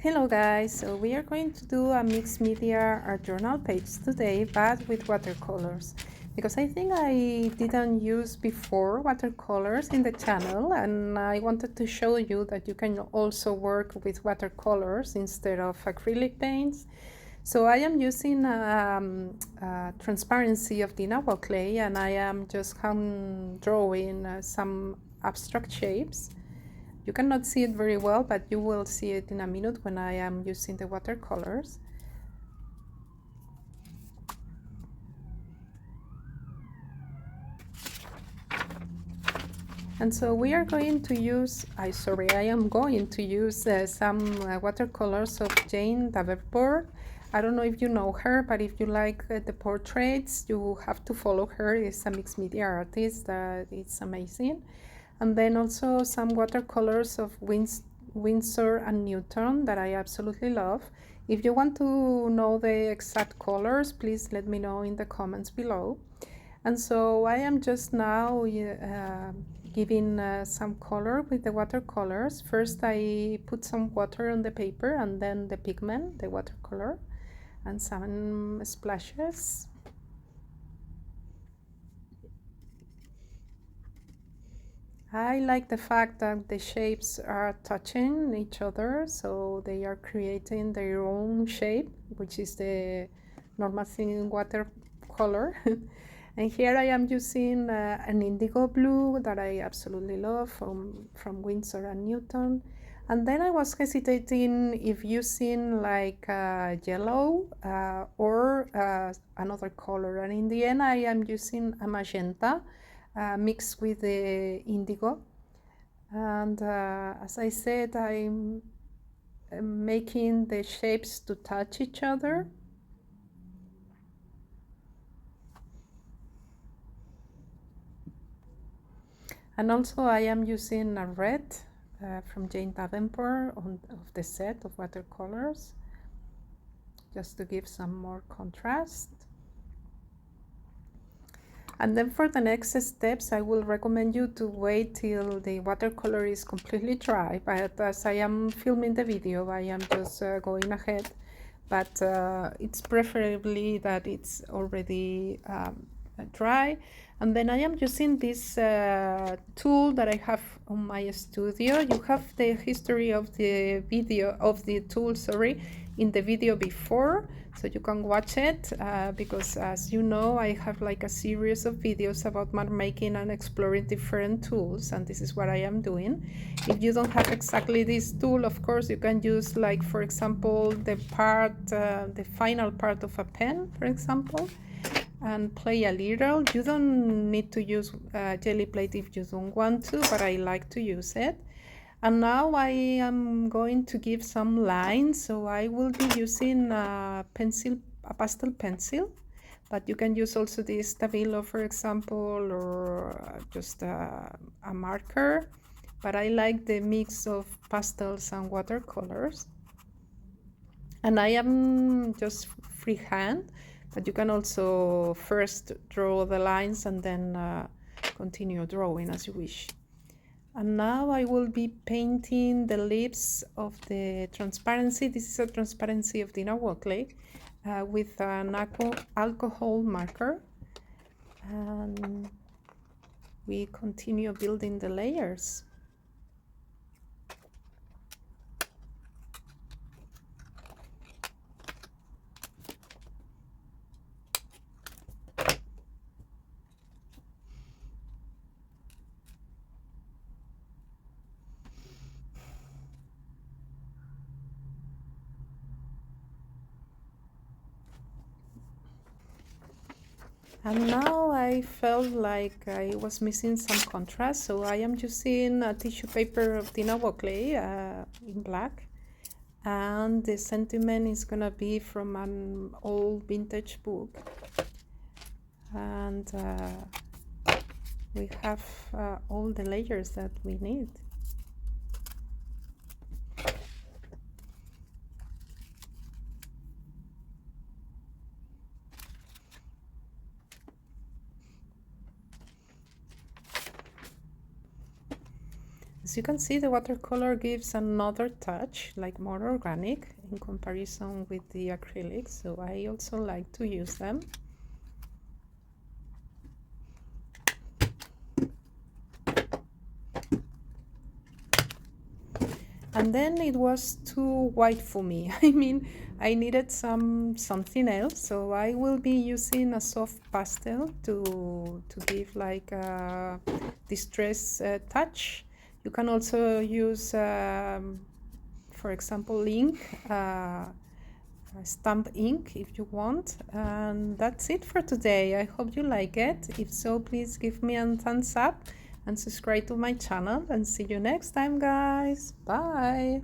Hello guys, so we are going to do a mixed media art journal page today, but with watercolors, because I think I didn't use before watercolors in the channel, and I wanted to show you that you can also work with watercolors instead of acrylic paints. So I am using transparency of the Nawa clay, and I am just hand drawing some abstract shapes. You cannot see it very well, but you will see it in a minute when I am using the watercolors. And so we are going to use, I am going to use some watercolors of Jane Davenport. I don't know if you know her, but if you like the portraits, you have to follow her. She's a mixed media artist that is amazing. And then also some watercolors of Winsor and Newton that I absolutely love. If you want to know the exact colors, please let me know in the comments below. And so I am just now giving some color with the watercolors. First I put some water on the paper and then the pigment, the watercolor, and some splashes. I like the fact that the shapes are touching each other, so they are creating their own shape, which is the normal thing in watercolor. And here I am using an indigo blue that I absolutely love from Winsor and Newton. And then I was hesitating if using like yellow or another color. And in the end I am using a magenta mixed with the indigo. And as I said, I'm making the shapes to touch each other. And also I am using a red from Jane Davenport of the set of watercolors, just to give some more contrast. And then for the next steps, I will recommend you to wait till the watercolor is completely dry. But as I am filming the video, I am just going ahead. But it's preferably that it's already dry. And then I am using this tool that I have on my studio. You have the history of the video of the tool, in the video before, so you can watch it because as you know, I have like a series of videos about mark making and exploring different tools, and this is what I am doing. If you don't have exactly this tool, of course you can use, like, for example, the final part of a pen, for example, and play a little. You don't need to use jelly plate if you don't want to, but I like to use it. And now I am going to give some lines, so I will be using a pastel pencil, but you can use also this Stabilo, for example, or just a marker. But I like the mix of pastels and watercolors. And I am just freehand, but you can also first draw the lines and then continue drawing as you wish. And now I will be painting the lips of the transparency. This is a transparency of Dina clay with an alcohol marker. And we continue building the layers. And now I felt like I was missing some contrast, so I am using a tissue paper of Dina clay in black. And the sentiment is gonna be from an old vintage book. And we have all the layers that we need. As you can see, the watercolor gives another touch, like more organic in comparison with the acrylics, so I also like to use them. And then it was too white for me. I mean, I needed something else, so I will be using a soft pastel to give like a distress touch. You can also use, for example, ink, stamp ink if you want. And that's it for today. I hope you like it. If so, please give me a thumbs up and subscribe to my channel, and see you next time, guys. Bye.